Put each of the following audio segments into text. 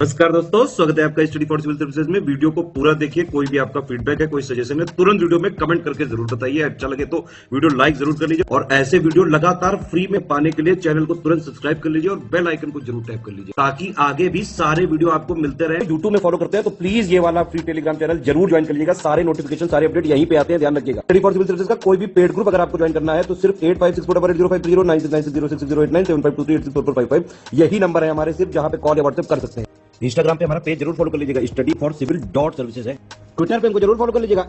नमस्कार दोस्तों, स्वागत है आपका स्टडी फॉर सिविल सर्विसेज में। वीडियो को पूरा देखिए। कोई भी आपका फीडबैक है, कोई सजेशन है, तुरंत वीडियो में कमेंट करके जरूर बताइए। अच्छा लगे तो वीडियो लाइक जरूर कर लीजिए और ऐसे वीडियो लगातार फ्री में पाने के लिए चैनल को तुरंत सब्सक्राइब कर लीजिए और बेल आइकन को जरूर टैप कर लीजिए ताकि आगे भी सारे वीडियो आपको मिलते रहे। यूट्यूब में फॉलो करते हैं तो प्लीज ये वाला फ्री टेलीग्राम चैनल जरूर ज्वाइन कर लीजिएगा। सारे नोटिफिकेशन, सारे अपडेट यहीं पे आते हैं, ध्यान रखिएगा। स्टडी फॉर सिविल सर्विसेज का कोई भी पेड ग्रुप अगर आपको ज्वाइन करना है तो सिर्फ 856480530969606089786445 यही नंबर है हमारे, सिर्फ जहां पे कॉल या व्हाट्सएप कर सकते हैं। इंस्टाग्राम पे हमारा पेज जरूर फॉलो कर लीजिएगा, स्टडी फॉर सिविल .सर्विसेज है। ट्विटर पे हमको जरूर फॉलो कर लीजिएगा,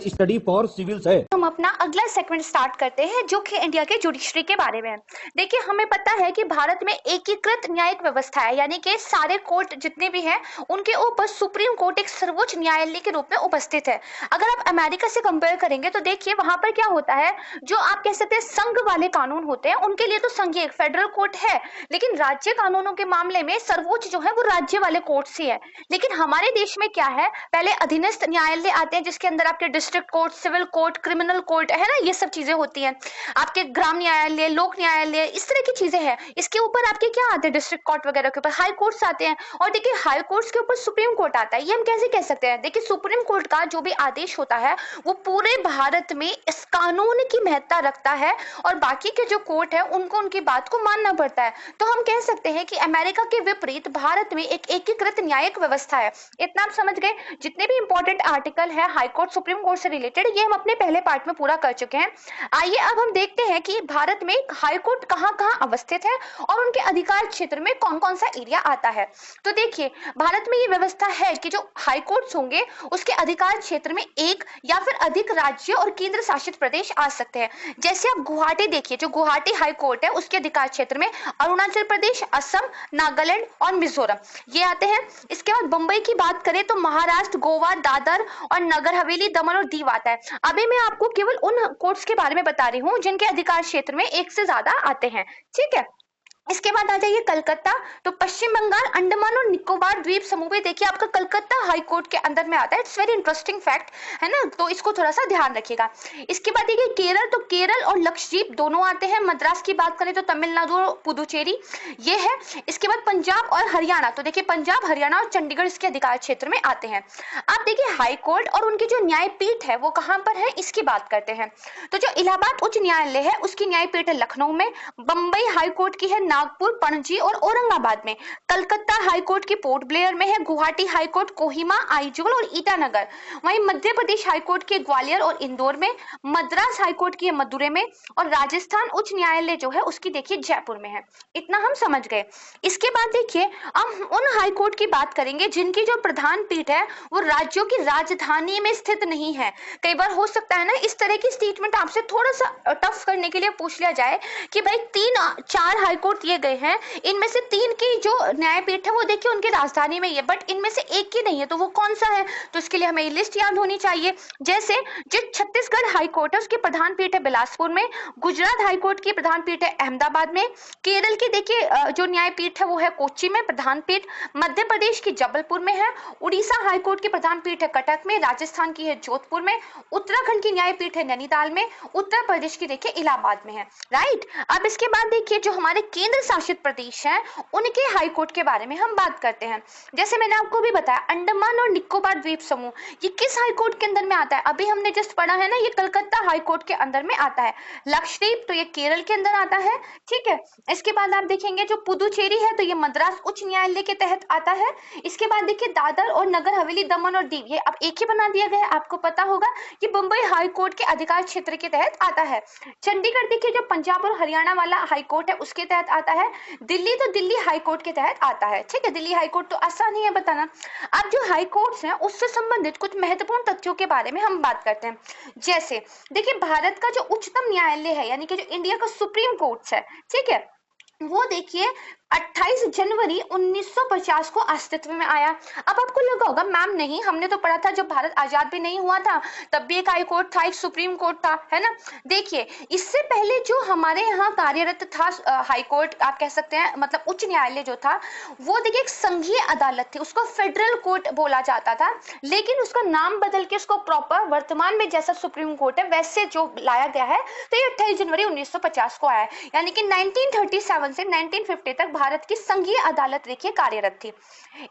@स्टडी फॉर सिविल्स है। हम अपना अगला सेगमेंट स्टार्ट करते हैं जो कि इंडिया के जुडिशरी के बारे में है। देखिए, हमें पता है कि भारत में एकीकृत न्यायिक व्यवस्था है, यानी कि सारे कोर्ट जितने भी हैं उनके ऊपर सुप्रीम कोर्ट एक सर्वोच्च न्यायालय के रूप में उपस्थित है। अगर आप अमेरिका से कंपेयर करेंगे तो देखिए वहां पर क्या होता है, जो आप कह सकते हैं संघ वाले कानून होते हैं उनके लिए तो संघीय एक फेडरल कोर्ट है, लेकिन राज्य कानूनों के मामले में सर्वोच्च जो है वो राज्य वाले कोर्ट से है। लेकिन हमारे देश में क्या है, पहले अधीनस्थ न्यायालय आते हैं जिसके अंदर आपके district court, civil court, criminal court है ना, ये सब चीजें होती हैं। आपके ग्राम न्यायालय, लोक न्यायालय, इस तरह की चीजें हैं। इसके ऊपर आपके क्या आते हैं, डिस्ट्रिक्ट कोर्ट वगैरह के ऊपर हाई कोर्ट्स आते हैं। और देखिए हाई कोर्ट्स के ऊपर सुप्रीम कोर्ट आता है। ये हम कैसे कह सकते हैं, देखिए सुप्रीम कोर्ट का जो भी आदेश होता है वो पूरे भारत में इस कानून की महत्ता रखता है और बाकी के जो कोर्ट है उनको उनकी बात को मानना पड़ता है। तो हम कह सकते हैं कि अमेरिका के विपरीत भारत में एक एकीकृत न्यायिक व्यवस्था है। इतना आप समझ गए। जितने भी इंपॉर्टेंट आर्टिकल है हाई कोर्ट, सुप्रीम कोर्ट से रिलेटेड, ये हम अपने पहले पार्ट में पूरा कर चुके हैं। आइए अब हम देखते हैं कि भारत में हाई कोर्ट कहां-कहां अवस्थित है और उनके अधिकार क्षेत्र में कौन-कौन सा एरिया आता है। तो देखिए भारत में ये व्यवस्था है कि जो हाई कोर्ट्स होंगे उसके अधिकार क्षेत्र में एक या फिर अधिक राज्य और केंद्र शासित प्रदेश आ सकते हैं। जैसे आप गुवाहाटी देखिए, जो गुवाहाटी हाई कोर्ट है उसके अधिकार क्षेत्र में अरुणाचल प्रदेश, असम, नागालैंड और मिजोरम ये आते हैं। इसके बाद बंबई की बात करें तो महाराष्ट्र, गोवा, दादर और नगर हवेली, दमन और दीव आता है। अभी मैं आपको केवल उन कोर्ट्स के बारे में बता रही हूँ जिनके अधिकार क्षेत्र में एक से ज्यादा आते हैं, ठीक है। इसके बाद आ जाइए कलकत्ता। तो पश्चिम बंगाल, अंडमान और निकोबार द्वीप समूह में देखिए आपका कलकत्ता हाई कोर्ट के अंदर में आता है। इट्स वेरी इंटरेस्टिंग फैक्ट है ना, तो इसको थोड़ा सा ध्यान रखिएगा। इसके बाद देखिए केरल, तो केरल और लक्षद्वीप दोनों आते हैं। मद्रास की बात करें तो तमिलनाडु और पुदुचेरी ये है। इसके बाद पंजाब और हरियाणा, तो देखिए पंजाब, हरियाणा और चंडीगढ़ इसके अधिकार क्षेत्र में आते हैं। आप देखिए हाई कोर्ट और उनकी जो न्यायपीठ है वो कहां पर है इसकी बात करते हैं। तो जो इलाहाबाद उच्च न्यायालय है उसकी न्यायपीठ है लखनऊ में। बंबई हाई कोर्ट की है नागपुर, पणजी और औरंगाबाद में। कलकत्ता हाई कोर्ट की पोर्ट ब्लेयर में है। गुवाहाटी हाई कोर्ट कोहिमा, आइजोल और ईटानगर। वहीं मध्य प्रदेश हाई कोर्ट के ग्वालियर और इंदौर में। मद्रास हाई कोर्ट की मदुरै में। और राजस्थान उच्च न्यायालय जो है उसकी देखिए जयपुर में है। इतना हम समझ गए। इसके बाद देखिए हम उन हाई कोर्ट की बात करेंगे जिनकी जो प्रधान पीठ है वो राज्यों की राजधानी में स्थित नहीं है। कई बार हो सकता है ना इस तरह की स्टेटमेंट आपसे थोड़ा सा टफ करने के लिए पूछ लिया जाए कि भाई 3-4 हाई कोर्ट दिए गए हैं, इनमें से 3 की जो न्यायपीठ है वो देखिए उनकी राजधानी में ही है, बट इनमें से एक की नहीं है, तो वो कौन सा है। तो इसके लिए हमें ये लिस्ट याद होनी चाहिए। जैसे जो छत्तीसगढ़ हाई कोर्ट है उसकी प्रधान पीठ है बिलासपुर में। गुजरात हाई कोर्ट की प्रधान पीठ है अहमदाबाद में। केरल की देखिए जो न्यायपीठ है वो है कोच्चि में प्रधान पीठ। मध्य प्रदेश की जबलपुर में है। उड़ीसा हाई कोर्ट की प्रधान पीठ है कटक में। राजस्थान की है जोधपुर में। उत्तराखंड की न्यायपीठ है नैनीताल में। उत्तर प्रदेश की देखिए इलाहाबाद में है। राइट। अब इसके बाद देखिए जो हमारे केंद्र शासित प्रदेश हैं उनके हाई कोर्ट के बारे में हम बात करते हैं। जैसे मैंने आपको भी बताया अंडमान और निकोबार द्वीप समूह ये किस हाई कोर्ट के अंदर में आता है, अभी हमने जस्ट पढ़ा है ना, ये कलकत्ता हाई कोर्ट के अंदर में आता है। लक्षद्वीप तो ये केरल के अंदर आता है, ठीक है। इसके बाद आप देखेंगे जो पुदुचेरी है तो ये मद्रास उच्च न्यायालय के तहत आता है। इसके बाद देखिए दादर और नगर हवेली, दमन और दीव ये अब एक ही बना दिया गया है। आपको पता होगा कि बंबई हाई कोर्ट के अधिकार क्षेत्र के तहत आता है। चंडीगढ़ देखिए जो पंजाब और हरियाणा वाला हाई कोर्ट है उसके तहत आता है। दिल्ली तो दिल्ली हाई कोर्ट के तहत आता है, ठीक है। दिल्ली हाई कोर्ट तो आसान ही है बताना। अब जो हाई कोर्ट्स हैं उससे संबंधित कुछ महत्वपूर्ण तथ्यों के बारे में हम बात करते हैं। जैसे देखिए भारत का जो उच्चतम न्यायालय है यानी कि जो इंडिया का सुप्रीम कोर्ट है, ठीक है, वो देखिए 28 जनवरी 1950 को अस्तित्व में आया। अब आपको लगा होगा मैम नहीं, हमने तो पढ़ा था जब भारत आजाद भी नहीं हुआ था तब भी एक हाई कोर्ट था, एक सुप्रीम कोर्ट था, है ना। देखिए इससे पहले जो हमारे यहाँ कार्यरत था हाई कोर्ट, आप कह सकते हैं मतलब उच्च न्यायालय जो था वो देखिए एक संघीय अदालत थी, उसको फेडरल कोर्ट बोला जाता था, लेकिन उसका नाम बदल के उसको प्रॉपर वर्तमान में जैसा सुप्रीम कोर्ट है वैसे जो लाया गया है, तो ये 28 जनवरी 1950 को आया है। यानी कि 1937 से 1950 तक भारत की संघीय अदालत देखिए कार्यरत थी।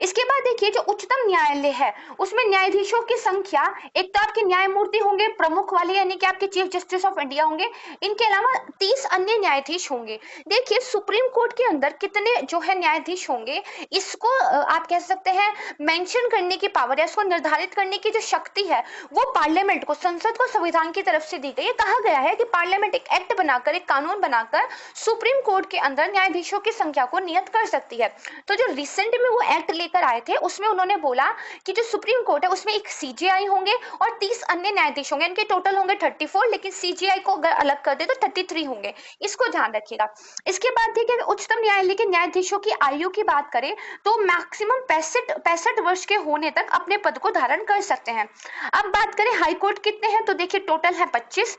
इसके बाद देखिए जो उच्चतम न्यायालय है उसमें न्यायाधीशों की संख्या, एक तो आपके न्यायमूर्ति होंगे प्रमुख वाले यानी कि आपके चीफ जस्टिस ऑफ इंडिया होंगे, इनके अलावा 30 अन्य न्यायाधीश होंगे। देखिए सुप्रीम कोर्ट के अंदर कितने जो है न्यायाधीश होंगे, इसको आप कह सकते हैं मेंशन करने की पावर है, इसको निर्धारित करने की जो शक्ति है वो पार्लियामेंट को, संसद को संविधान की तरफ से दी गई है। कहा गया है कि पार्लियामेंट एक एक्ट बनाकर, एक कानून बनाकर सुप्रीम कोर्ट के अंदर न्यायाधीशों की संख्या को नियत कर सकती है। तो जो रिसेंट में वो एक्ट लेकर आए थे उसमें उन्होंने बोला कि जो सुप्रीम कोर्ट है उसमें एक सीजेआई होंगे और 30 अन्य न्यायाधीश होंगे, इनके टोटल होंगे 34, लेकिन सीजेआई को अगर अलग कर दे तो 33 होंगे, इसको ध्यान रखिएगा। इसके बाद देखिए उच्चतम न्यायालय के न्यायाधीशों की आयु की बात करें तो मैक्सिमम 65 वर्ष के होने तक अपने पद को धारण कर सकते हैं। अब बात करें हाई कोर्ट कितने हैं तो देखिए टोटल है 25।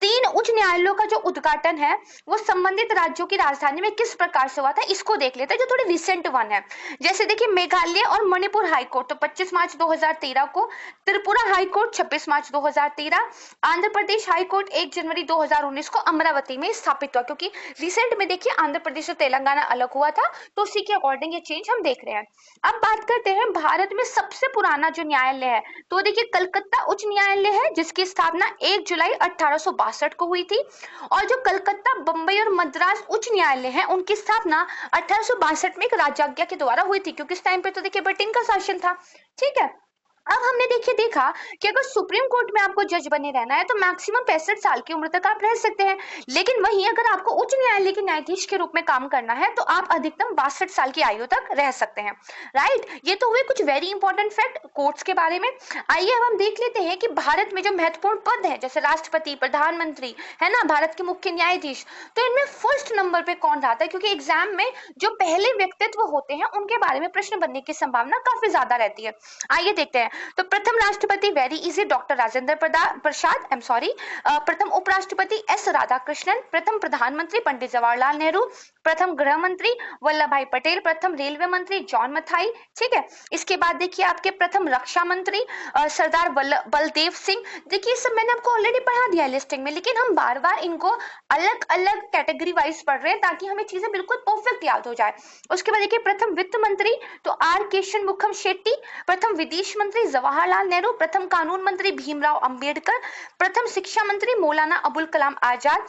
3 उच्च न्यायालयों का जो उद्घाटन है वो संबंधित राज्यों की राजधानी में किस प्रकार से हुआ था इसको देख लेते हैं, जो थोड़ी रिसेंट वन है। जैसे देखिए मेघालय और मणिपुर हाई कोर्ट तो 25 मार्च 2013 को, त्रिपुरा हाई कोर्ट 26 मार्च 2013, आंध्र प्रदेश हाई कोर्ट 1 जनवरी 2019 को अमरावती में स्थापित हुआ, क्योंकि रिसेंट में देखिए आंध्र प्रदेश और तेलंगाना अलग हुआ था तो उसी के अकॉर्डिंग ये चेंज हम देख रहे हैं। अब बात करते हैं भारत में सबसे पुराना जो न्यायालय है तो देखिए कलकत्ता उच्च न्यायालय है जिसकी स्थापना 1 जुलाई 1862 को हुई थी, और जो कलकत्ता, बंबई और मद्रास उच्च न्यायालय है उनकी स्थापना 1862 में एक राजाज्ञा के द्वारा हुई थी, क्योंकि इस टाइम पे तो देखिए ब्रिटेन का शासन था। ठीक है, अब हमने देखा कि अगर सुप्रीम कोर्ट में आपको जज बने रहना है तो मैक्सिमम 65 साल की उम्र तक आप रह सकते हैं, लेकिन वहीं अगर आपको उच्च न्यायालय के न्यायाधीश के रूप में काम करना है तो आप अधिकतम 62 साल की आयु तक रह सकते हैं। राइट, ये तो हुए कुछ वेरी इंपॉर्टेंट फैक्ट कोर्ट्स के बारे में। आइए अब हम देख लेते हैं कि भारत में जो महत्वपूर्ण पद है जैसे राष्ट्रपति, प्रधानमंत्री है ना, भारत के मुख्य न्यायाधीश, तो इनमें फर्स्ट नंबर पे कौन आता है, क्योंकि एग्जाम में जो पहले व्यक्तित्व होते हैं उनके बारे में प्रश्न बनने की संभावना काफी ज्यादा रहती है। आइए देखते हैं। तो प्रथम राष्ट्रपति very easy doctor Rajendra Prasad, प्रथम उपराष्ट्रपति एस राधाकृष्णन, प्रथम प्रधानमंत्री पंडित जवाहरलाल नेहरू, प्रथम गृह मंत्री वल्लभ भाई पटेल, प्रथम रेलवे मंत्री जॉन मथाई। ठीक है, इसके बाद देखिए आपके प्रथम रक्षा मंत्री सरदार बलदेव सिंह। देखिए सब मैंने आपको ऑलरेडी पढ़ा दिया लिस्टिंग में, लेकिन हम बार बार इनको अलग अलग कैटेगरी वाइज पढ़ रहे हैं ताकि हमें चीजें बिल्कुल परफेक्ट याद हो जाए। उसके बाद देखिए प्रथम वित्त मंत्री तो आर केशनमुखम शेट्टी, प्रथम विदेश मंत्री जवाहरलाल नेहरू, प्रथम कानून मंत्री भीमराव अंबेडकर, प्रथम शिक्षा मंत्री मौलाना अबुल कलाम आजाद,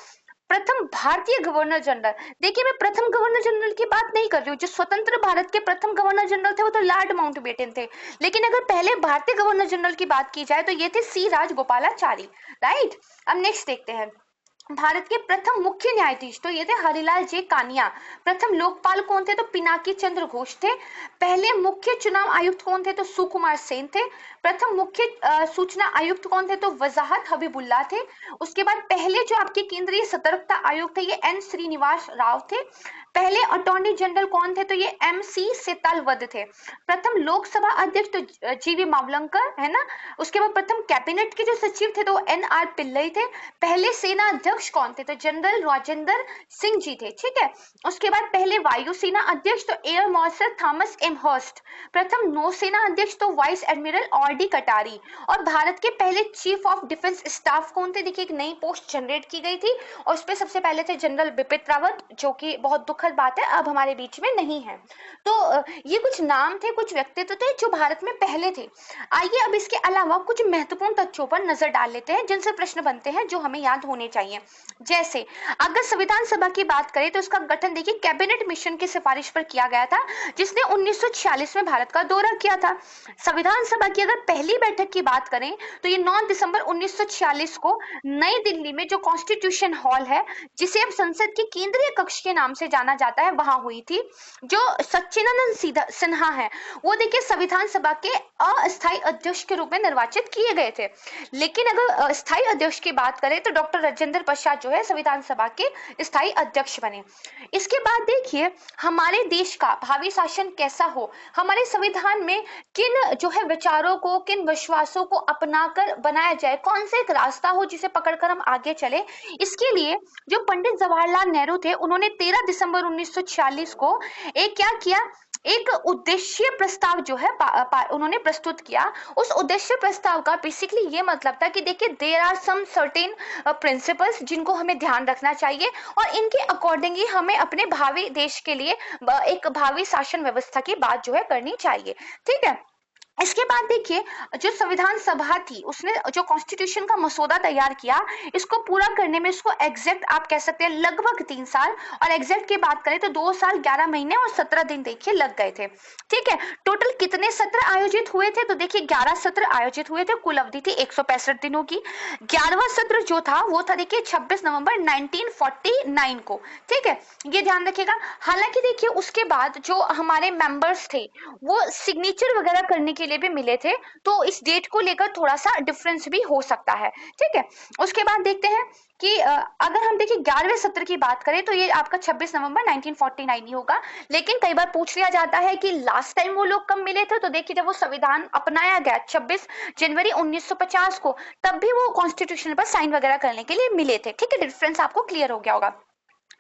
प्रथम भारतीय गवर्नर जनरल। देखिए मैं प्रथम गवर्नर जनरल की बात नहीं कर रही हूँ, जो स्वतंत्र भारत के प्रथम गवर्नर जनरल थे वो तो लॉर्ड माउंटबेटन थे, लेकिन अगर पहले भारतीय गवर्नर जनरल की बात की जाए तो ये थे सी राजगोपालाचारी। राइट, अब नेक्स्ट देखते हैं भारत के प्रथम मुख्य न्यायाधीश तो ये थे हरिलाल जे कानिया। प्रथम लोकपाल कौन थे तो पिनाकी चंद्र घोष थे। पहले मुख्य चुनाव आयुक्त कौन थे तो सुकुमार सेन थे। प्रथम मुख्य सूचना आयुक्त कौन थे तो वजाहत हबीबुल्ला थे। उसके बाद पहले जो आपके केंद्रीय सतर्कता आयुक्त थे ये एन श्रीनिवास राव थे। पहले अटॉर्नी जनरल कौन थे तो ये एम सी सेतालवद थे। प्रथम लोकसभा अध्यक्ष तो जीवी मावलंकर है ना। उसके बाद प्रथम कैबिनेट के जो सचिव थे तो एन आर पिल्लई थे। पहले सेना अध्यक्ष कौन थे तो जनरल राजेंद्र सिंह जी थे। ठीक है, उसके बाद पहले वायुसेना अध्यक्ष तो air marshal Thomas M Hurst. प्रथम नौसेना अध्यक्ष तो वाइस एडमिरल आर डी कटारी। और भारत के पहले चीफ ऑफ डिफेंस स्टाफ कौन थे, देखिए एक नई पोस्ट जनरेट की गई थी और उस पर सबसे पहले थे जनरल बिपिन रावत, जो कि बहुत दुखद बात है अब हमारे बीच में नहीं है। तो ये कुछ नाम थे, कुछ व्यक्तित्व थे जो भारत में पहले थे। आइए अब इसके अलावा कुछ महत्वपूर्ण तथ्यों पर नजर डाल लेते हैं जिनसे प्रश्न बनते हैं जो हमें याद होने चाहिए। जैसे अगर संविधान सभा की बात करें तो उसका गठन देखिए कैबिनेट मिशन की सिफारिश पर किया गया था जिसने 1946 में भारत का दौरा किया था। संविधान सभा की अगर पहली बैठक की बात करें तो ये 9 दिसंबर 1946 को नई दिल्ली में जो कॉन्स्टिट्यूशन हॉल है जिसे अब संसद के केंद्रीय कक्ष के नाम से जाना जाता है वहां हुई थी। जो सच्चिदानंद सिन्हा है वो देखिए संविधान सभा के अस्थायी अध्यक्ष के रूप में निर्वाचित किए गए थे। लेकिन अगर स्थायी अध्यक्ष की बात करें तो डॉक्टर राजेंद्र प्रसाद जो है संविधान सभा के स्थायी अध्यक्ष बने। इसके बाद देखिए हमारे देश का भावी शासन कैसा हो, हमारे संविधान में किन जो है विचारों को, किन विश्वासों को अपनाकर बनाया जाए, कौन सा एक रास्ता हो जिसे पकड़कर हम आगे चले। इसके लिए जो पंडित जवाहरलाल नेहरू थे उन्होंने 13 दिसंबर 1946 को एक क्या किया, एक उद्देश्य प्रस्ताव जो है उन्होंने प्रस्तुत किया। उस उद्देश्य प्रस्ताव का बेसिकली ये मतलब था कि देखिए there are some certain principles जिनको हमें ध्यान रखना चाहिए और इनके अकॉर्डिंग ही हमें अपने भावी देश के लिए एक भावी शासन व्यवस्था की बात जो है करनी चाहिए। ठीक है, इसके बाद देखिए जो संविधान सभा थी उसने जो कॉन्स्टिट्यूशन का मसौदा तैयार किया, इसको पूरा करने में इसको एग्जैक्ट आप कह सकते हैं लगभग 3 साल, और एग्जैक्ट की बात करें तो 2 साल 11 महीने और 17 दिन देखिए लग गए थे। ठीक है, टोटल कितने सत्र आयोजित हुए थे तो देखिए 11 सत्र आयोजित हुए थे, कुल अवधि थी 165 दिनों की। 11वां सत्र जो था वो था देखिए 26 नवंबर 1949 को। ठीक है, ये ध्यान रखिएगा। हालांकि देखिए उसके बाद जो हमारे मेंबर्स थे वो सिग्नेचर वगैरह करने के लिए भी मिले थे, तो इस डेट को लेकर थोड़ा सा डिफरेंस भी हो सकता है। ठीक है, उसके बाद देखते हैं कि अगर हम देखिए 11वें सत्र की बात करें तो ये आपका 26 नवंबर 1949 ही होगा। लेकिन कई बार पूछ लिया जाता है कि लास्ट टाइम वो लोग कब मिले थे, तो देखिए जब वो संविधान अपनाया गया 26 जनवरी 1950 को, तब भी वो कॉन्स्टिट्यूशन पर साइन वगैरह करने के लिए मिले थे। ठीक है, डिफरेंस आपको क्लियर हो गया होगा।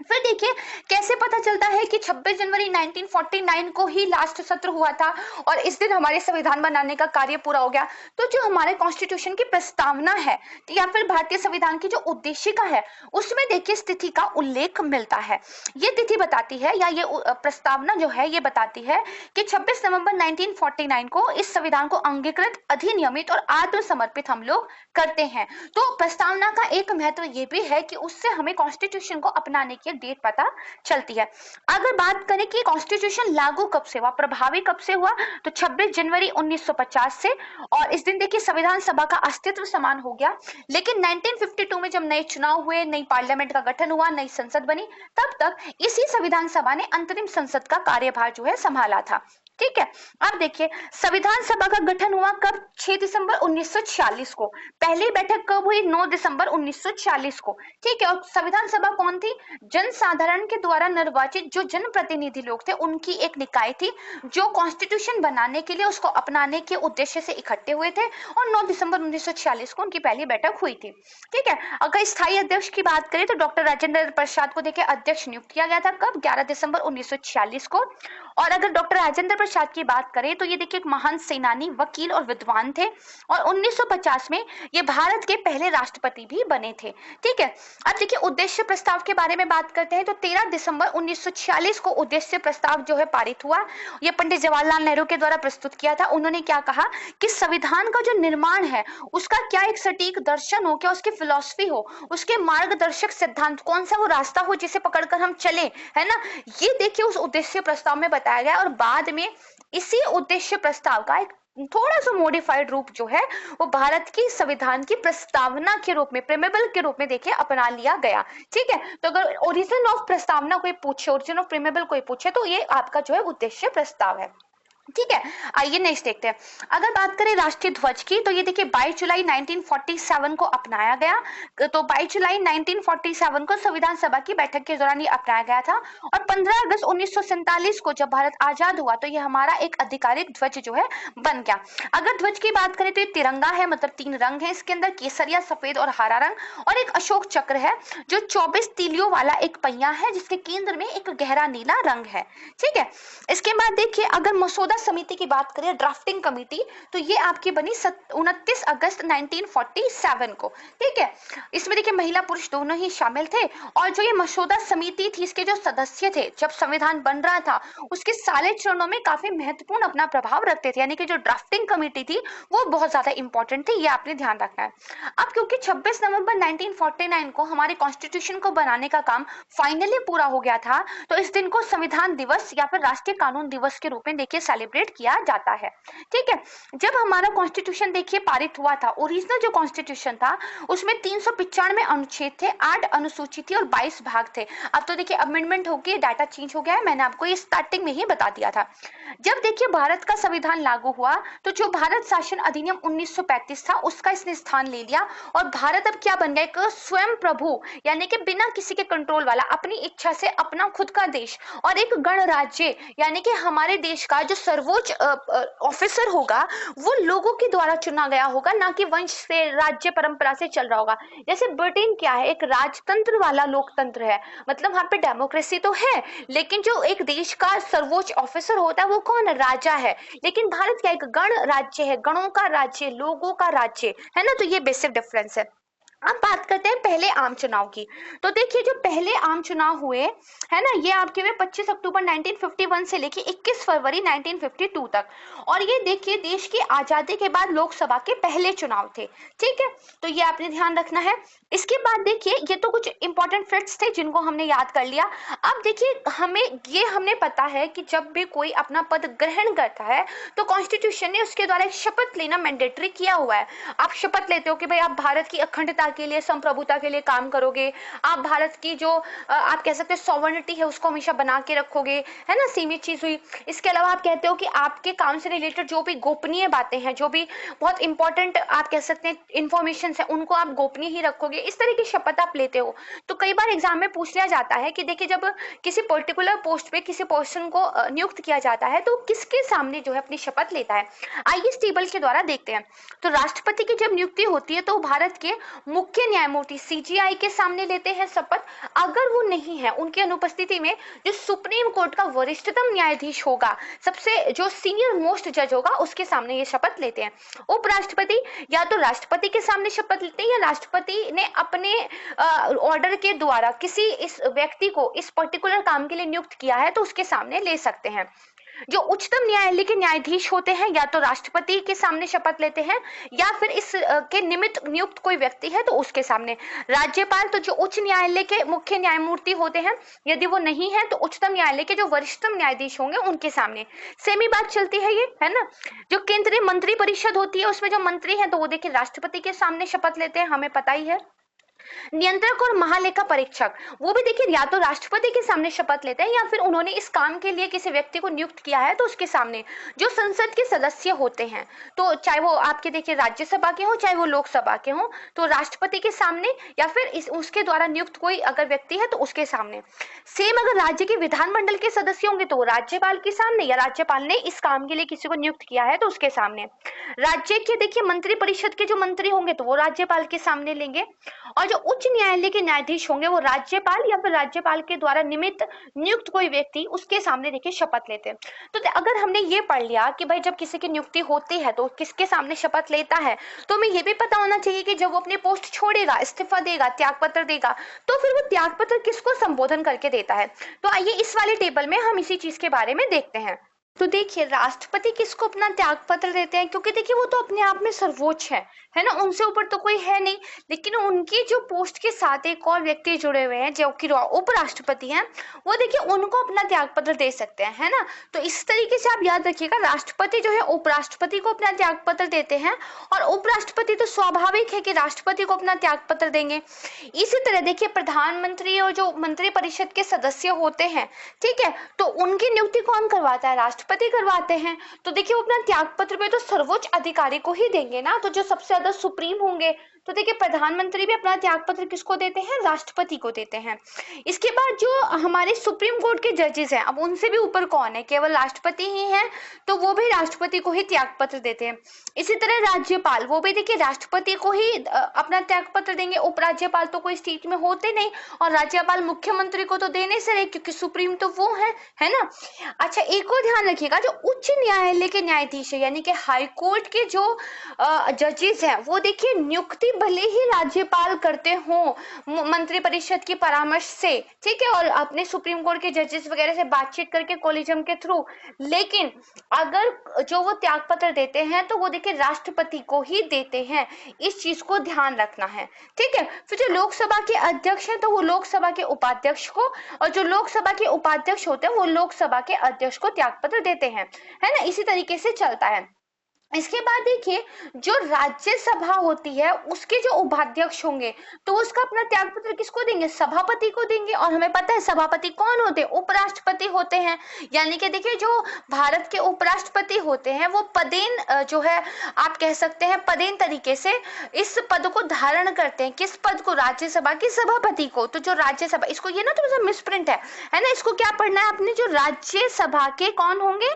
फिर देखिए कैसे पता चलता है कि 26 जनवरी 1949 को ही लास्ट सत्र हुआ था और इस दिन हमारे संविधान बनाने का कार्य पूरा हो गया। तो जो हमारे कॉन्स्टिट्यूशन की प्रस्तावना है या फिर भारतीय संविधान की जो उद्देशिका है उसमें देखिए इस तिथि का उल्लेख मिलता है। ये तिथि बताती है या ये प्रस्तावना जो है ये बताती है कि 26 नवंबर 1949 को इस संविधान को अंगीकृत, अधिनियमित और आत्मसमर्पित हम लोग करते हैं। तो प्रस्तावना का एक महत्व ये भी है कि उससे हमें कॉन्स्टिट्यूशन को अपनाने की डेट पता चलती है। अगर बात करें कि कॉन्स्टिट्यूशन लागू कब से हुआ, प्रभावी कब से हुआ, तो 26 जनवरी 1950 से, और इस दिन देखिए संविधान सभा का अस्तित्व समान हो गया। लेकिन 1952 में जब नए चुनाव हुए, नई पार्लियामेंट का गठन हुआ, नई संसद बनी, तब तक इसी संविधान सभा ने अंतरिम संसद का कार्यभार जो है संभाला था। ठीक है, अब देखिए संविधान सभा का गठन हुआ कब, 6 दिसंबर 1946 को। पहली बैठक कब हुई, 9 दिसंबर 1946 को। ठीक है, और संविधान सभा कौन थी, जनसाधारण के द्वारा निर्वाचित जो जनप्रतिनिधि लोग थे उनकी एक निकाय थी जो कॉन्स्टिट्यूशन बनाने के लिए उसको अपनाने के उद्देश्य से इकट्ठे हुए थे, और 9 दिसंबर 1946 को उनकी पहली बैठक हुई थी। ठीक है, अगर स्थायी अध्यक्ष की बात करें तो डॉक्टर राजेंद्र प्रसाद को देखिए अध्यक्ष नियुक्त किया गया था कब, 11 दिसंबर 1946 को। और अगर डॉक्टर राजेंद्र प्रसाद की बात करें तो ये देखिए एक महान सेनानी, वकील और विद्वान थे, और 1950 में ये भारत के पहले राष्ट्रपति भी बने थे। ठीक है, अब देखिए उद्देश्य प्रस्ताव के बारे में बात करते हैं तो 13 दिसंबर 1946 को उद्देश्य प्रस्ताव जो है पारित हुआ। ये पंडित जवाहरलाल नेहरू के द्वारा प्रस्तुत किया था। उन्होंने क्या कहा कि संविधान का जो निर्माण है उसका क्या एक सटीक दर्शन हो, क्या उसकी फिलॉसफी हो, उसके मार्गदर्शक सिद्धांत कौन सा वो रास्ता हो जिसे पकड़कर हम चले, है ना। ये देखिए उस उद्देश्य प्रस्ताव में बताया गया, और बाद में इसी उद्देश्य प्रस्ताव का एक थोड़ा सा मॉडिफाइड रूप जो है वो भारत की संविधान की प्रस्तावना के रूप में, प्रेमेबल के रूप में देखिए अपना लिया गया। ठीक है, तो अगर ओरिजिन ऑफ प्रस्तावना कोई पूछे, ओरिजिन ऑफ प्रेमेबल कोई पूछे, तो ये आपका जो है उद्देश्य प्रस्ताव है। ठीक है, आइए नेक्स्ट देखते हैं। अगर बात करें राष्ट्रीय ध्वज की तो ये देखिए 22 जुलाई 1947 को अपनाया गया। तो 22 जुलाई 1947 को संविधान सभा की बैठक के दौरान ये अपनाया गया था, और 15 अगस्त 1947 को जब भारत आजाद हुआ तो ये हमारा एक आधिकारिक ध्वज जो है बन गया। अगर ध्वज की बात करें तो ये तिरंगा है, मतलब 3 रंग है इसके अंदर, केसरिया, सफेद और हरा रंग, और एक अशोक चक्र है जो 24 तीलियों वाला एक पहिया है जिसके केंद्र में एक गहरा नीला रंग है। ठीक है, इसके बाद देखिए अगर मसौदा समिति की बात करें, ड्राफ्टिंग कमेटी, तो ये आपकी बनी 29 अगस्त 1947 को। ठीक है, इसमें देखिए महिला पुरुष दोनों ही शामिल थे, और जो ये मसौदा समिति थी इसके जो सदस्य थे जब संविधान बन रहा था उसके सारे चरणों में काफी महत्वपूर्ण अपना प्रभाव रखते थे, यानी कि जो ड्राफ्टिंग कमेटी थी वो बहुत ज्यादा इंपॉर्टेंट थी, ये आपने ध्यान रखना है। अब क्योंकि 26 नवंबर 1949 को हमारे कॉन्स्टिट्यूशन को बनाने का काम फाइनली पूरा हो गया था, तो इस दिन को संविधान दिवस या फिर राष्ट्रीय कानून दिवस के रूप में देखिए सेलिब्रेट किया जाता है। ठीक है, जब हमारा कॉन्स्टिट्यूशन देखिए पारित हुआ था, ओरिजिनल जो कॉन्स्टिट्यूशन था उसमें 395 अनुच्छेद थे, 8 अनुसूची थी और 22 भाग थे। अब तो देखिए अमेंडमेंट हो गई, डाटा चेंज हो गया है, मैंने आपको ये स्टार्टिंग में ही बता दिया था। जब देखिए भारत का संविधान लागू हुआ तो जो भारत शासन अधिनियम 1935 था उसका इसने स्थान ले लिया, और भारत अब क्या बन गया, एक स्वयं प्रभु, यानी कि बिना किसी के कंट्रोल वाला, अपनी इच्छा से अपना खुद का देश, और एक गणराज्य, यानी कि हमारे देश का जो सर्वोच्च ऑफिसर होगा वो लोगों के द्वारा चुना गया होगा, ना कि वंश से, राज्य परंपरा से चल रहा होगा। जैसे ब्रिटेन क्या है, एक राजतंत्र वाला लोकतंत्र है, मतलब वहां पे डेमोक्रेसी तो है, लेकिन जो एक देश का सर्वोच्च ऑफिसर होता है वो कौन है, राजा है। लेकिन भारत क्या एक गण राज्य है, गणों का राज्य, लोगों का राज्य है ना, तो ये बेसिक डिफरेंस है। अब बात करते हैं पहले आम चुनाव की। तो देखिए जो पहले आम चुनाव हुए है ना, ये आपके हुए 25 अक्टूबर 1951 से लेके 21 फरवरी 1952 तक। और ये देखिए देश की आजादी के बाद लोकसभा के पहले चुनाव थे, ठीक है, तो ये आपने ध्यान रखना है। इसके बाद देखिए ये तो कुछ इंपॉर्टेंट फैक्ट्स थे जिनको हमने याद कर लिया। अब देखिए हमने पता है कि जब भी कोई अपना पद ग्रहण करता है तो कॉन्स्टिट्यूशन ने उसके द्वारा एक शपथ लेना मैंडेटरी किया हुआ है। आप शपथ लेते हो कि भाई आप भारत की अखंडता के लिए, संप्रभुता के लिए काम करोगे, आप भारत की जो आप कह सकते हैं सॉवरेनिटी है उसको हमेशा बना के रखोगे, है ना, सीमित चीज हुई। इसके अलावा आप कहते हो कि आपके काम से रिलेटेड जो भी गोपनीय बातें हैं, जो भी बहुत इंपॉर्टेंट आप कह सकते हैं इंफॉर्मेशन है, उनको आप गोपनीय ही रखोगे। इस तरह की शपथ आप लेते हो। तो कई बार एग्जाम में पूछ लिया जाता है कि देखिए जब किसी पर्टिकुलर पोस्ट पे किसी पर्सन को नियुक्त किया जाता है तो किसके सामने जो है अपनी शपथ लेता है। आइए इस टेबल के द्वारा देखते हैं। तो राष्ट्रपति की जब नियुक्ति होती है तो भारत के मुख्य न्यायमूर्ति सीजीआई के सामने लेते हैं शपथ। अगर वो नहीं है, उनकी अनुपस्थिति में जो सुप्रीम कोर्ट का वरिष्ठतम न्यायाधीश होगा, सबसे जो सीनियर मोस्ट जज होगा, उसके सामने ये शपथ लेते हैं। उपराष्ट्रपति या तो राष्ट्रपति के सामने शपथ लेते हैं या राष्ट्रपति ने अपने ऑर्डर के द्वारा किसी इस व्यक्ति को इस पर्टिकुलर काम के लिए नियुक्त किया है तो उसके सामने ले सकते हैं। जो उच्चतम न्यायालय के न्यायाधीश होते हैं या तो राष्ट्रपति के सामने शपथ लेते हैं या फिर इस के निमित्त नियुक्त कोई व्यक्ति है तो उसके सामने। राज्यपाल तो जो उच्च न्यायालय के मुख्य न्यायमूर्ति होते हैं, यदि वो नहीं है तो उच्चतम न्यायालय के जो वरिष्ठतम न्यायाधीश होंगे उनके सामने। सेमी बात चलती है ये, है ना। जो केंद्रीय मंत्री परिषद होती है उसमें जो मंत्री है तो वो देखिए राष्ट्रपति के सामने शपथ लेते हैं, हमें पता ही है। नियंत्रक और महालेखा परीक्षक वो भी देखिए या तो राष्ट्रपति के सामने शपथ लेते हैं या फिर उन्होंने इस काम के लिए किसी व्यक्ति को नियुक्त किया है तो उसके सामने। जो संसद के सदस्य होते हैं तो चाहे वो आपके देखिए राज्यसभा के हो चाहे वो लोकसभा के हो, तो राष्ट्रपति के सामने या फिर उसके द्वारा नियुक्त कोई अगर व्यक्ति है तो उसके सामने। सेम अगर राज्य के विधानमंडल के सदस्य होंगे तो राज्यपाल के सामने, या राज्यपाल ने इस काम के लिए किसी को नियुक्त किया है तो उसके सामने। राज्य के देखिए मंत्री परिषद के जो मंत्री होंगे तो वो राज्यपाल के सामने लेंगे। और जो उच्च न्यायालय के न्यायाधीश होंगे वो राज्यपाल या फिर राज्यपाल के द्वारा नियुक्त कोई व्यक्ति उसके सामने देखिए शपथ लेते हैं। तो अगर हमने ये पढ़ लिया कि भाई जब किसी की नियुक्ति होती है तो किसके सामने शपथ लेता है, तो हमें ये भी पता होना चाहिए कि जब वो अपनी पोस्ट छोड़ेगा, इस्तीफा देगा, त्यागपत्र देगा, तो फिर वो त्यागपत्र किसको संबोधन करके देता है। तो आइए इस वाले टेबल में हम इसी चीज के बारे में देखते हैं। तो देखिए राष्ट्रपति किसको अपना त्यागपत्र देते हैं, क्योंकि देखिए वो तो अपने आप में सर्वोच्च है ना, उनसे ऊपर तो कोई है नहीं। लेकिन उनकी जो पोस्ट के साथ एक और व्यक्ति जुड़े हुए हैं जो कि उपराष्ट्रपति हैं, वो देखिए उनको अपना त्यागपत्र दे सकते हैं, है ना। तो इस तरीके से आप याद रखिएगा, राष्ट्रपति जो है उपराष्ट्रपति को अपना त्यागपत्र देते हैं और उपराष्ट्रपति तो स्वाभाविक है कि राष्ट्रपति को अपना त्यागपत्र देंगे। इसी तरह देखिए प्रधानमंत्री और जो मंत्री परिषद के सदस्य होते हैं, ठीक है, तो उनकी नियुक्ति कौन करवाता है, राष्ट्रपति करवाते हैं। तो देखिए वो अपना त्यागपत्र पे तो सर्वोच्च अधिकारी को ही देंगे ना, तो जो सबसे ज्यादा सुप्रीम होंगे। तो देखिए प्रधानमंत्री भी अपना त्यागपत्र किसको देते हैं, राष्ट्रपति को देते हैं। इसके बाद जो हमारे सुप्रीम कोर्ट के जजेस हैं, अब उनसे भी ऊपर कौन है, केवल राष्ट्रपति ही है, तो वो भी राष्ट्रपति को ही त्यागपत्र देते हैं। इसी तरह राज्यपाल वो भी देखिए राष्ट्रपति को ही अपना त्यागपत्र देंगे, उपराज्यपाल तो कोई स्टेट में होते नहीं, और राज्यपाल मुख्यमंत्री को तो देने से रहे क्योंकि सुप्रीम तो वो है ना। अच्छा एक और ध्यान रखिएगा, जो उच्च न्यायालय के न्यायाधीश है यानी कि हाई कोर्ट के जो जजेस हैं, वो देखिए नियुक्ति भले ही राज्यपाल करते हो मंत्री परिषद की परामर्श से, ठीक है, और अपने सुप्रीम कोर्ट के जजेस वगैरह से बातचीत करके कोलिजम के थ्रू, लेकिन अगर जो वो त्यागपत्र देते हैं तो वो देखिए राष्ट्रपति को ही देते हैं। इस चीज को ध्यान रखना है, ठीक है। फिर जो लोकसभा के अध्यक्ष हैं तो वो लोकसभा के उपाध्यक्ष को, और जो लोकसभा के उपाध्यक्ष होते हैं वो लोकसभा के अध्यक्ष को त्यागपत्र देते हैं, है ना। इसी तरीके से चलता है। इसके बाद देखिए, जो राज्यसभा होती है उसके जो उपाध्यक्ष होंगे तो उसका अपना त्याग पत्र किसको देंगे? सभापति को देंगे। और हमें पता है सभापति कौन होते हैं? उपराष्ट्रपति होते हैं। यानी कि देखिए, जो भारत के उपराष्ट्रपति होते हैं वो पदेन जो है, आप कह सकते हैं पदेन तरीके से इस पद को धारण करते हैं। किस पद को? राज्यसभा के सभापति को। तो जो राज्यसभा, इसको ये ना थोड़ा सा मिसप्रिंट है ना, इसको क्या पढ़ना है आपने? जो राज्यसभा के कौन होंगे?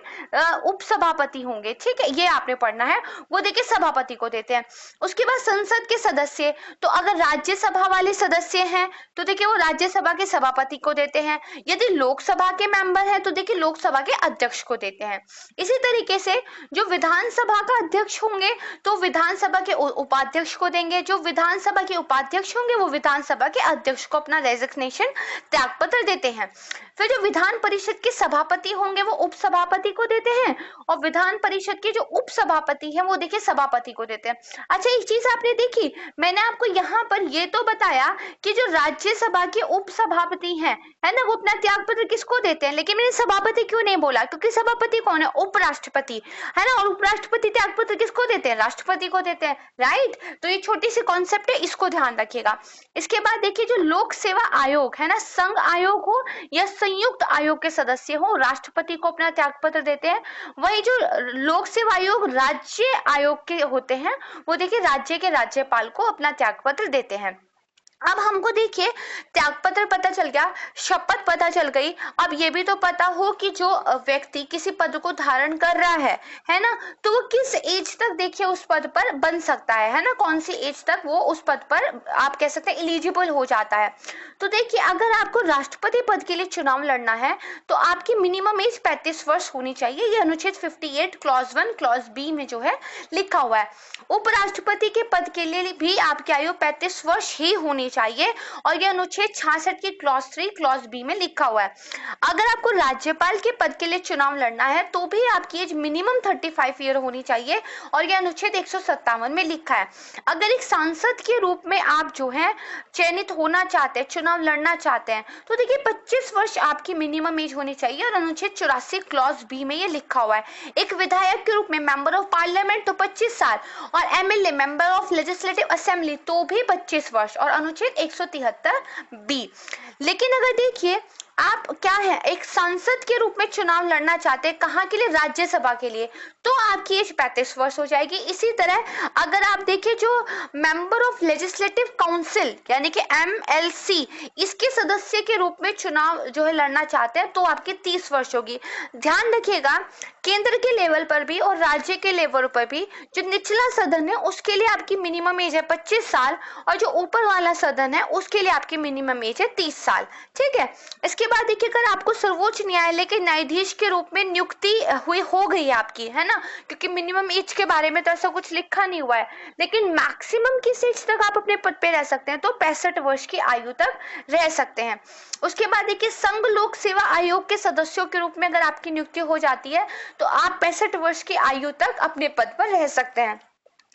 उपसभापति होंगे। ठीक है, ये आपने पढ़ना है। वो देखिए सभापति को देते हैं। उसके बाद संसद के सदस्य, तो अगर राज्यसभा वाले सदस्य हैं तो देखिए वो राज्यसभा के सभापति को देते हैं। यदि लोकसभा के मेंबर हैं तो देखिए लोकसभा के अध्यक्ष को देते हैं। इसी तरीके से जो विधानसभा का अध्यक्ष होंगे तो विधानसभा के उपाध्यक्ष को देंगे। जो विधानसभा के उपाध्यक्ष होंगे वो विधानसभा के अध्यक्ष को अपना रेजिग्नेशन त्यागपत्र देते हैं। फिर जो विधान परिषद के सभापति होंगे वो उपसभापति को देते हैं, और विधान परिषद के जो उपसभापति हैं वो देखिए सभापति को देते हैं। अच्छा, एक चीज आपने देखी, मैंने आपको यहाँ पर ये तो बताया कि जो राज्यसभा के उपसभापति हैं, है ना, वो अपना त्यागपत्र किसको देते हैं, लेकिन मैंने सभापति क्यों नहीं बोला? क्योंकि सभापति कौन है? उपराष्ट्रपति, है ना, और उपराष्ट्रपति त्यागपत्र किसको देते हैं? राष्ट्रपति को देते हैं। राइट, तो ये छोटी सी कॉन्सेप्ट है, इसको ध्यान रखिएगा। इसके बाद देखिए, जो लोक सेवा आयोग है ना, संघ आयोग हो या संयुक्त आयोग के सदस्य हो, राष्ट्रपति को अपना त्यागपत्र देते हैं। वही जो लोक सेवा आयोग राज्य आयोग के होते हैं वो देखिए राज्य के राज्यपाल को अपना त्यागपत्र देते हैं। अब हमको देखिए त्यागपत्र पता चल गया, शपथ पता चल गई। अब ये भी तो पता हो कि जो व्यक्ति किसी पद को धारण कर रहा है ना, तो वो किस एज तक देखिए उस पद पर बन सकता है ना, कौन सी एज तक वो उस पद पर आप कह सकते हैं एलिजिबल हो जाता है। तो देखिए, अगर आपको राष्ट्रपति पद के लिए चुनाव लड़ना है तो आपकी मिनिमम एज 35 वर्ष होनी चाहिए। ये अनुच्छेद 58 क्लॉज 1 क्लॉज बी में जो है लिखा हुआ है। उपराष्ट्रपति के पद के लिए भी आपकी आयु 35 वर्ष ही होनी चाहिए, और यह अनुच्छेद 66 की क्लॉज 3 क्लॉज बी में लिखा हुआ है। अगर आपको राज्यपाल के पद के लिए चुनाव लड़ना है तो भी आपकी एज मिनिमम 35 ईयर होनी चाहिए, और यह अनुच्छेद 157 में लिखा है। अगर एक सांसद के रूप में आप जो है चयनित होना चाहते हैं, चुनाव लड़ना चाहते हैं, तो देखिए 25 वर्ष आपकी मिनिमम एज होनी चाहिए, और अनुच्छेद 84 क्लॉज बी में ये लिखा हुआ है। एक विधायक के रूप में मेंबर ऑफ पार्लियामेंट तो 25 साल, और MLA member of legislative assembly तो भी 25 वर्ष, और अनुच्छेद 173 बी। लेकिन अगर देखिए आप क्या है, एक सांसद के रूप में चुनाव लड़ना चाहते हैं, कहाँ के लिए? राज्यसभा के लिए, तो आपकी एज 35 वर्ष हो जाएगी। इसी तरह अगर आप देखिए जो मेंबर ऑफ लेजिस्लेटिव काउंसिल यानी कि एमएलसी, इसके सदस्य के रूप में चुनाव जो है लड़ना चाहते हैं तो आपकी 30 वर्ष होगी। ध्यान रखिएगा, केंद्र के लेवल पर भी और राज्य के लेवल पर भी जो निचला सदन है उसके लिए आपकी मिनिमम एज है 25 साल, और जो ऊपर वाला सदन है उसके लिए आपकी मिनिमम एज है 30 साल। ठीक है, इसके बाद देखिए, अगर आपको सर्वोच्च न्यायालय के न्यायाधीश के रूप में नियुक्ति हुई हो गई आपकी, है ना, क्योंकि मिनिमम एज के बारे में तो ऐसा कुछ लिखा नहीं हुआ है, लेकिन मैक्सिमम किस एज तक आप अपने पद पे रह सकते हैं? तो 65 वर्ष की आयु तक रह सकते हैं। उसके बाद देखिए, संघ लोक सेवा आयोग के सदस्यों के रूप में अगर आपकी नियुक्ति हो जाती है तो आप 65 वर्ष की आयु तक अपने पद पर रह सकते हैं।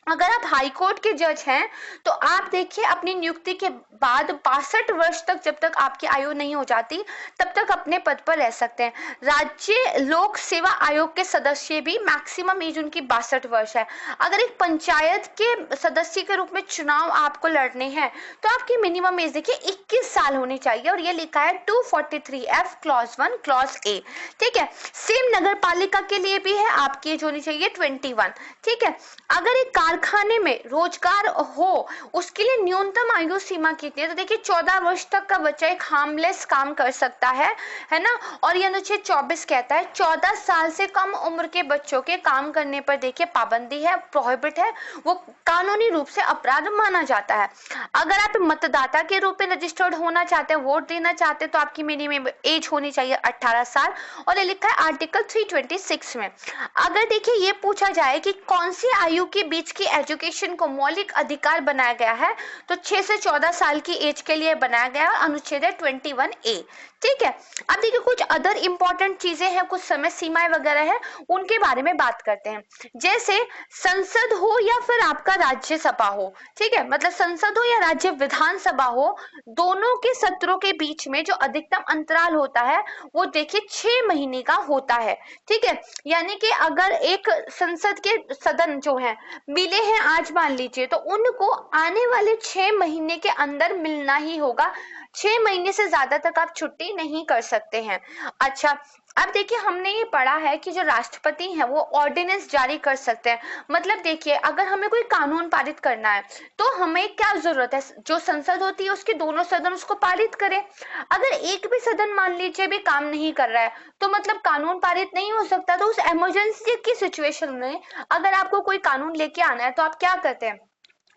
अगर आप हाई कोर्ट के जज हैं तो आप देखिए अपनी नियुक्ति के बाद 62 वर्ष तक, जब तक आपकी आयु नहीं हो जाती तब तक अपने पद पर रह सकते हैं। राज्य लोक सेवा आयोग के सदस्य भी मैक्सिमम एज उनकी 62 वर्ष है। अगर एक पंचायत के सदस्य के रूप में चुनाव आपको लड़ने हैं तो आपकी मिनिमम एज देखिए 21 साल होनी चाहिए, और ये लिखा है 243F क्लॉज 1 क्लॉज ए। ठीक है, सेम नगर पालिका के लिए भी है, आपकी एज होनी चाहिए 21। ठीक है, अगर एक कारखाने में रोजगार हो उसके लिए न्यूनतम आयु सीमा कितनी है? तो देखिए 14 वर्ष तक का बच्चा एक हार्मलेस काम कर सकता है ना, और ये अनुच्छेद 24 कहता है 14 साल से कम उम्र के बच्चों के काम करने पर देखिए पाबंदी है, प्रोहिबिट है, वो कानूनी रूप से अपराध माना जाता है। अगर आप मतदाता के रूप में रजिस्टर्ड होना चाहते हैं, वोट देना चाहते हैं, तो आपकी मिनिमम एज होनी चाहिए 18 साल, और ये लिखा है आर्टिकल 326 में। अगर देखिए ये पूछा जाए कि कौन सी आयु के बीच की एजुकेशन को मौलिक अधिकार बनाया गया है, तो 6 से 14 साल की एज के लिए बनाया गया है, अनुच्छेद है 21A। ठीक है, अब देखिए कुछ अदर इंपॉर्टेंट चीजें हैं, कुछ समय सीमाएं वगैरह है, उनके बारे में बात करते हैं। जैसे संसद हो या फिर आपका राज्यसभा हो, ठीक है, मतलब संसद हो या राज्य विधानसभा हो, दोनों के सत्रों के बीच में जो अधिकतम अंतराल होता है वो देखिए 6 महीने का होता है। ठीक है, यानी कि अगर एक संसद के सदन जो है मिले हैं आज मान लीजिए, तो उनको आने वाले 6 महीने के अंदर मिलना ही होगा। 6 महीने से ज्यादा तक आप छुट्टी नहीं कर सकते हैं। अच्छा, अब देखिए हमने ये पढ़ा है कि जो राष्ट्रपति हैं वो ऑर्डिनेंस जारी कर सकते हैं। मतलब देखिए अगर हमें कोई कानून पारित करना है तो हमें क्या जरूरत है, जो संसद होती है उसके दोनों सदन उसको पारित करें। अगर एक भी सदन मान लीजिए भी काम नहीं कर रहा है तो मतलब कानून पारित नहीं हो सकता। तो उस इमरजेंसी की सिचुएशन में अगर आपको कोई कानून लेके आना है तो आप क्या करते हैं,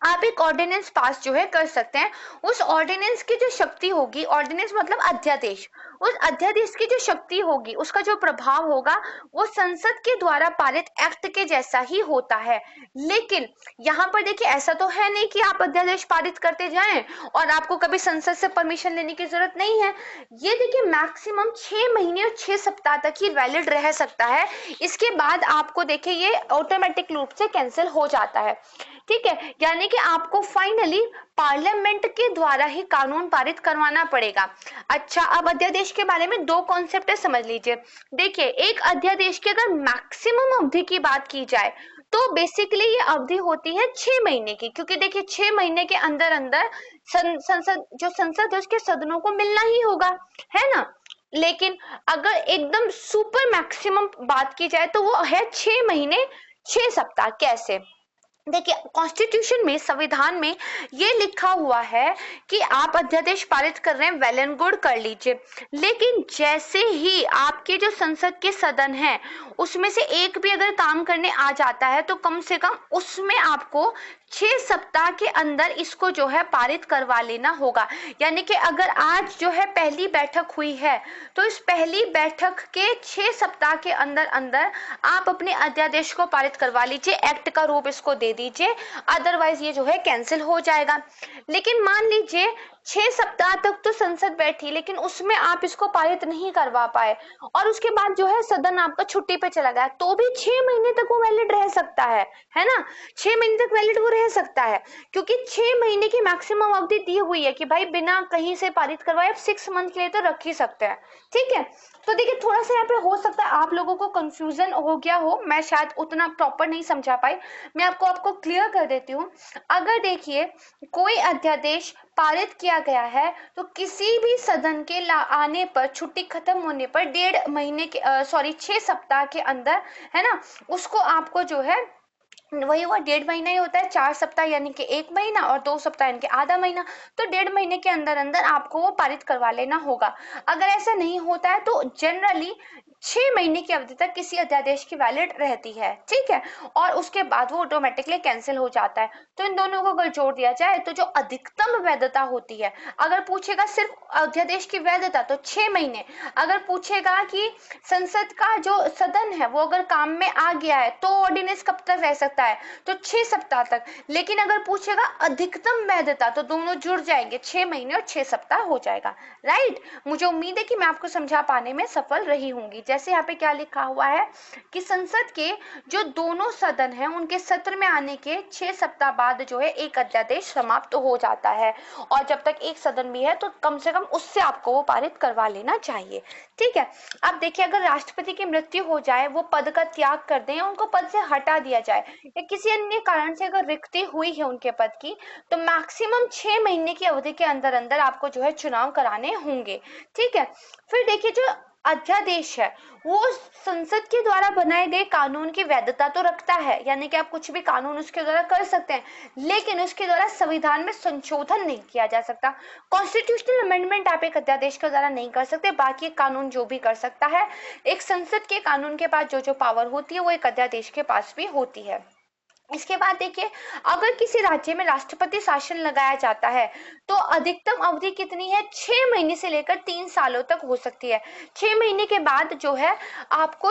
आप एक ऑर्डिनेंस पास जो है कर सकते हैं। उस ऑर्डिनेंस की जो शक्ति होगी, ऑर्डिनेंस मतलब अध्यादेश, उस अध्यादेश की जो शक्ति होगी, उसका जो प्रभाव होगा वो संसद के द्वारा पारित एक्ट के जैसा ही होता है। लेकिन यहाँ पर देखिए ऐसा तो है नहीं कि आप अध्यादेश पारित करते जाएं और आपको कभी संसद से परमिशन लेने की जरूरत नहीं है। ये देखिए मैक्सिमम 6 महीने और 6 सप्ताह तक ही वैलिड रह सकता है। इसके बाद आपको देखिए ये ऑटोमेटिक रूप से कैंसिल हो जाता है। ठीक है, यानी कि आपको फाइनली पार्लियामेंट के द्वारा ही कानून पारित करवाना पड़ेगा। अच्छा, अब अध्यादेश के बारे में दो कॉन्सेप्ट है, समझ लीजिए। देखिए एक अध्यादेश की अगर मैक्सिमम अवधि की बात की जाए तो बेसिकली ये अवधि होती है 6 महीने की, क्योंकि देखिए 6 महीने के अंदर अंदर संसद है उसके सदनों को मिलना ही होगा, है ना। लेकिन अगर एकदम सुपर मैक्सिमम बात की जाए तो वो है 6 महीने 6 सप्ताह। कैसे, देखिए कॉन्स्टिट्यूशन में, संविधान में ये लिखा हुआ है कि आप अध्यादेश पारित कर रहे हैं, वेल एंड गुड, कर लीजिए। लेकिन जैसे ही आपके जो संसद के सदन है उसमें से एक भी अगर काम करने आ जाता है तो कम से कम उसमें आपको 6 सप्ताह के अंदर इसको जो है पारित करवा लेना होगा। यानी कि अगर आज जो है पहली बैठक हुई है तो इस पहली बैठक के 6 सप्ताह के अंदर अंदर आप अपने अध्यादेश को पारित करवा लीजिए, एक्ट का रूप इसको दे दीजिए, अदरवाइज ये जो है कैंसिल हो जाएगा। लेकिन मान लीजिए 6 सप्ताह तक तो संसद बैठी लेकिन उसमें आप इसको पारित नहीं करवा पाए और उसके बाद जो है सदन आपका छुट्टी पे चला गया, तो भी 6 महीने तक वो वैलिड रह सकता है ना। 6 महीने तक वैलिड वो रह सकता है, क्योंकि 6 महीने की मैक्सिमम अवधि दी हुई है कि भाई बिना कहीं से पारित करवाए आप 6 मंथ के लिए तो रख ही सकते हैं। ठीक है, तो देखिए थोड़ा सा यहाँ पे हो सकता है आप लोगों को कंफ्यूजन हो गया हो, मैं शायद उतना प्रॉपर नहीं समझा पाई, मैं आपको क्लियर कर देती हूँ। अगर देखिए कोई अध्यादेश पारित किया गया है तो किसी भी सदन के आने पर, छुट्टी खत्म होने पर 1.5 महीने के 6 सप्ताह के अंदर, है ना, उसको आपको जो है वही हुआ 1.5 महीना ही होता है, 4 सप्ताह यानी कि 1 महीना और 2 सप्ताह यानी कि आधा महीना, तो 1.5 महीने के अंदर अंदर आपको वो पारित करवा लेना होगा। अगर ऐसा नहीं होता है तो जनरली 6 महीने की अवधि तक किसी अध्यादेश की वैलिड रहती है। ठीक है, और उसके बाद वो ऑटोमेटिकली कैंसिल हो जाता है। तो इन दोनों को अगर जोड़ दिया जाए तो जो अधिकतम वैधता होती है, अगर पूछेगा सिर्फ अध्यादेश की वैधता तो 6 महीने, अगर पूछेगा कि संसद का जो सदन है वो अगर काम में आ गया है तो ऑर्डिनेंस कब तक रह सकता है, तो 6 सप्ताह तक। लेकिन अगर पूछेगा अधिकतम वैधता तो दोनों जुड़ जाएंगे, 6 महीने और 6 सप्ताह हो जाएगा। राइट, मुझे उम्मीद है कि मैं आपको समझा पाने में सफल रही होंगी। जैसे यहाँ पे क्या लिखा हुआ है कि संसद के जो दोनों सदन हैं उनके सत्र में आने के 6 सप्ताह बाद जो है एक अध्यादेश समाप्त हो जाता है, और जब तक एक सदन भी है तो कम से कम उससे आपको वो पारित करवा लेना चाहिए। ठीक है, अब देखिए अगर राष्ट्रपति की मृत्यु हो जाए, वो पद का त्याग कर दें, उनको पद से हटा दिया जाए या किसी अन्य कारण से अगर रिक्ति हुई है उनके पद की, तो मैक्सिमम 6 महीने की अवधि के अंदर अंदर आपको जो है चुनाव कराने होंगे। ठीक है, फिर देखिए जो अध्यादेश है वो संसद के द्वारा बनाए गए कानून की वैधता तो रखता है, यानी कि आप कुछ भी कानून उसके द्वारा कर सकते हैं, लेकिन उसके द्वारा संविधान में संशोधन नहीं किया जा सकता। कॉन्स्टिट्यूशनल अमेंडमेंट आप एक अध्यादेश के द्वारा नहीं कर सकते, बाकी कानून जो भी कर सकता है, एक संसद के कानून के पास जो जो पावर होती है वो एक अध्यादेश के पास भी होती है। इसके बाद देखिए, अगर किसी राज्य में राष्ट्रपति शासन लगाया जाता है तो अधिकतम अवधि कितनी है? 6 महीने से लेकर 3 सालों तक हो सकती है। 6 महीने के बाद जो है आपको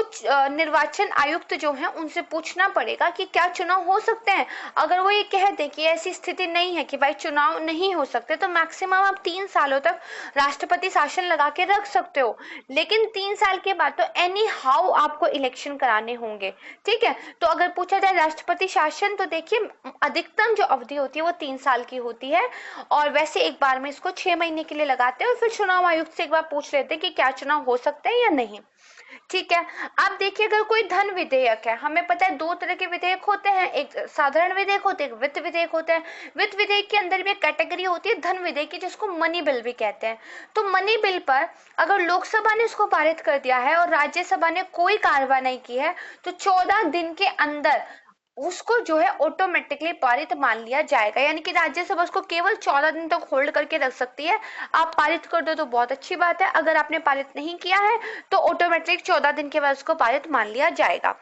निर्वाचन आयुक्त जो है उनसे पूछना पड़ेगा कि क्या चुनाव हो सकते हैं। अगर वो ये कह दे कि ऐसी स्थिति नहीं है कि भाई चुनाव नहीं हो सकते, तो मैक्सिमम आप 3 सालों तक राष्ट्रपति शासन लगा के रख सकते हो। लेकिन 3 साल के बाद तो एनी हाउ आपको इलेक्शन कराने होंगे, ठीक है। तो अगर पूछा जाए राष्ट्रपति शासन, तो देखिए अधिकतम जो अवधि होती है वो 3 साल की होती है, और वैसे एक बार में इसको 6 महीने के लिए लगाते हैं और फिर चुनाव आयुक्त से एक बार पूछ लेते हैं कि क्या चुनाव हो सकते हैं या नहीं, ठीक है। अब देखिए, अगर कोई धन विधेयक है, हमें पता है 2 तरह के विधेयक होते हैं, एक साधारण विधेयक होते हैं, एक वित्त विधेयक होते हैं। वित्त विधेयक के अंदर भी एक कैटेगरी होती है धन विधेयक की, जिसको मनी बिल भी कहते हैं। तो मनी बिल पर अगर लोकसभा ने इसको पारित कर दिया है और राज्यसभा ने कोई कार्रवाई नहीं की है, तो 14 दिन के अंदर उसको जो है ऑटोमेटिकली पारित मान लिया जाएगा। यानी कि राज्यसभा उसको केवल 14 दिन तक होल्ड करके रख सकती है। आप पारित कर दो तो बहुत अच्छी बात है, अगर आपने पारित नहीं किया है तो ऑटोमेटिक 14 दिन के बाद उसको पारित मान लिया जाएगा।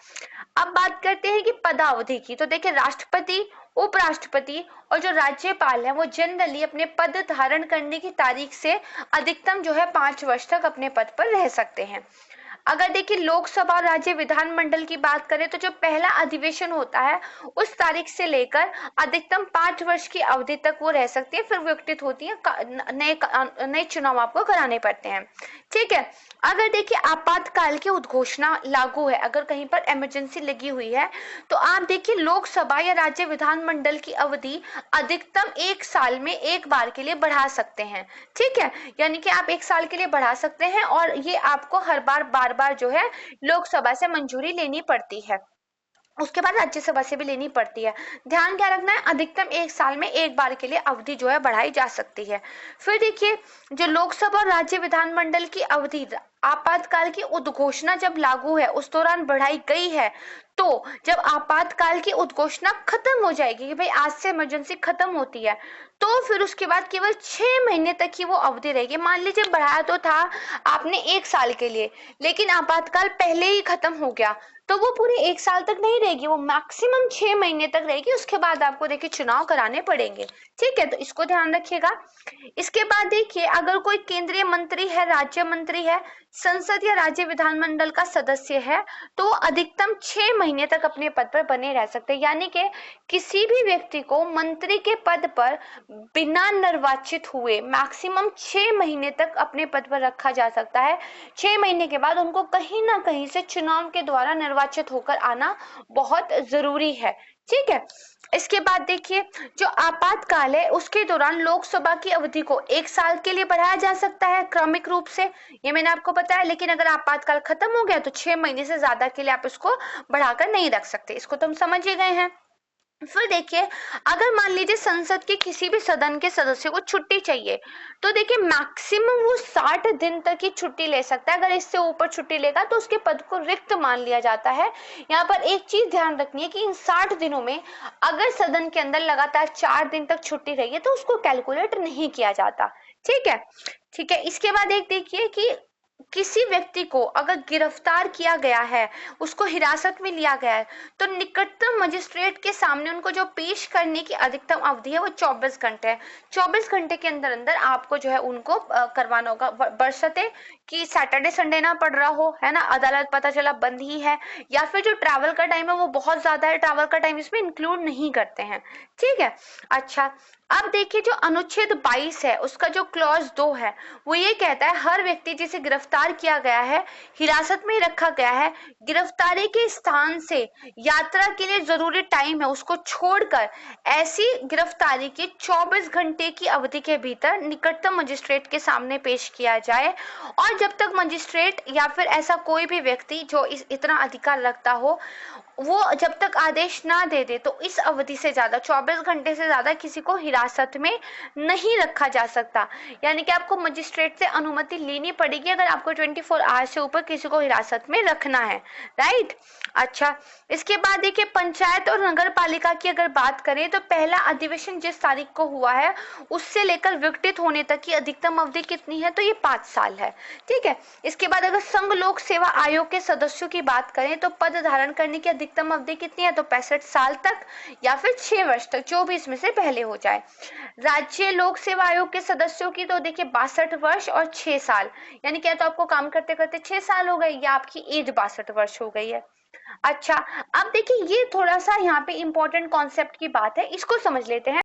अब बात करते हैं कि पदावधि की। तो देखिए, राष्ट्रपति, उपराष्ट्रपति और जो राज्यपाल है वो जनरली अपने पद धारण करने की तारीख से अधिकतम जो है 5 वर्ष तक अपने पद पर रह सकते हैं। अगर देखिए लोकसभा और राज्य विधानमंडल की बात करें तो जो पहला अधिवेशन होता है उस तारीख से लेकर अधिकतम 5 वर्ष की अवधि तक वो रह सकती है, फिर विघटित होती है, नए चुनाव आपको कराने पड़ते हैं, ठीक है। अगर देखिए आपातकाल की उद्घोषणा लागू है, अगर कहीं पर इमरजेंसी लगी हुई है, तो आप देखिए लोकसभा या राज्य विधानमंडल की अवधि अधिकतम 1 साल में एक बार के लिए बढ़ा सकते हैं, ठीक है। यानी कि आप 1 साल के लिए बढ़ा सकते हैं और ये आपको हर बार बार जो है लोकसभा से मंजूरी लेनी पड़ती है, उसके बाद राज्यसभा से भी लेनी पड़ती है। ध्यान क्या रखना है, अधिकतम 1 साल में एक बार के लिए अवधि जो है बढ़ाई जा सकती है। फिर देखिए, जो लोकसभा और राज्य विधानमंडल की अवधि आपातकाल की उद्घोषणा जब लागू है उस दौरान बढ़ाई गई है, तो जब आपातकाल की उद्घोषणा खत्म हो जाएगी कि भाई आज से इमरजेंसी खत्म होती है, तो फिर उसके बाद केवल 6 महीने तक ही वो अवधि रहेगी। मान लीजिए बढ़ाया तो था आपने 1 साल के लिए, लेकिन आपातकाल पहले ही खत्म हो गया, तो वो पूरे 1 साल तक नहीं रहेगी, वो मैक्सिमम 6 महीने तक रहेगी। उसके बाद आपको देखिए चुनाव कराने पड़ेंगे, ठीक है, तो इसको ध्यान रखिएगा। इसके बाद देखिए, अगर कोई केंद्रीय मंत्री है, राज्य मंत्री है, संसद या राज्य विधानमंडल का सदस्य है, तो वो अधिकतम 6 महीने तक अपने पद पर बने रह सकते हैं। यानी कि किसी भी व्यक्ति को मंत्री के पद पर बिना निर्वाचित हुए मैक्सिमम 6 महीने तक अपने पद पर रखा जा सकता है। 6 महीने के बाद उनको कहीं ना कहीं से चुनाव के द्वारा निर्वाचित होकर आना बहुत जरूरी है, ठीक है। इसके बाद देखिए, जो आपातकाल है उसके दौरान लोकसभा की अवधि को 1 साल के लिए बढ़ाया जा सकता है क्रमिक रूप से, ये मैंने आपको बताया। लेकिन अगर आपातकाल खत्म हो गया तो 6 महीने से ज्यादा के लिए आप इसको बढ़ाकर नहीं रख सकते, इसको तो हम समझ ही गए हैं। फिर देखिए, अगर मान लीजिए संसद के किसी भी सदन के सदस्य को छुट्टी चाहिए, तो देखिए मैक्सिमम वो 60 दिन तक ही छुट्टी ले सकता है। अगर इससे ऊपर छुट्टी लेगा तो उसके पद को रिक्त मान लिया जाता है। यहाँ पर एक चीज ध्यान रखनी है कि इन 60 दिनों में अगर सदन के अंदर लगातार 4 दिन तक छुट्टी रही है तो उसको कैलकुलेट नहीं किया जाता, ठीक है, ठीक है। इसके बाद एक देखिए कि किसी व्यक्ति को अगर गिरफ्तार किया गया है, उसको हिरासत में लिया गया है, तो निकटतम मजिस्ट्रेट के सामने उनको जो पेश करने की अधिकतम अवधि है वो 24 घंटे है। 24 घंटे के अंदर अंदर आपको जो है उनको करवाना होगा, बशर्ते कि सैटरडे संडे ना पड़ रहा हो, है ना, अदालत पता चला बंद ही है, या फिर जो ट्रैवल का टाइम है वो बहुत ज्यादा है, ट्रैवल का टाइम इसमें इंक्लूड नहीं करते हैं, ठीक है। अच्छा, अब देखिए जो अनुच्छेद 22 है उसका जो क्लॉज 2 है वो ये कहता है हर व्यक्ति जिसे गिरफ्तार किया गया है, हिरासत में रखा गया है, गिरफ्तारी के स्थान से यात्रा के लिए जरूरी टाइम है उसको छोड़कर ऐसी गिरफ्तारी की 24 घंटे की अवधि के भीतर निकटतम मजिस्ट्रेट के सामने पेश किया जाए। और जब तक मजिस्ट्रेट या फिर ऐसा कोई भी व्यक्ति जो इतना अधिकार रखता हो वो जब तक आदेश ना दे दे, तो इस अवधि से ज्यादा 24 घंटे से ज्यादा किसी को हिरासत में नहीं रखा जा सकता। यानी कि आपको मजिस्ट्रेट से अनुमति लेनी पड़ेगी अगर आपको 24 आवर्स से ऊपर किसी को हिरासत में रखना है, राइट। अच्छा, इसके बाद देखिए पंचायत और नगर पालिका की अगर बात करें तो पहला अधिवेशन जिस तारीख को हुआ है उससे लेकर विघटित होने तक की अधिकतम अवधि कितनी है, तो ये 5 साल है, ठीक है। इसके बाद अगर संघ लोक सेवा आयोग के सदस्यों की बात करें तो पद धारण करने की अधिकतम अवधि कितनी है, तो 65 साल तक या फिर 6 वर्ष तक, जो भी इसमें से पहले हो जाए। राज्य लोक सेवा आयोग के सदस्यों की तो देखिए 62 वर्ष और 6 साल, यानी क्या तो आपको काम करते करते 6 साल हो गए या आपकी एज 62 वर्ष हो गई है। अच्छा, अब देखिए ये थोड़ा सा यहाँ पे इंपॉर्टेंट कॉन्सेप्ट की बात है, इसको समझ लेते हैं।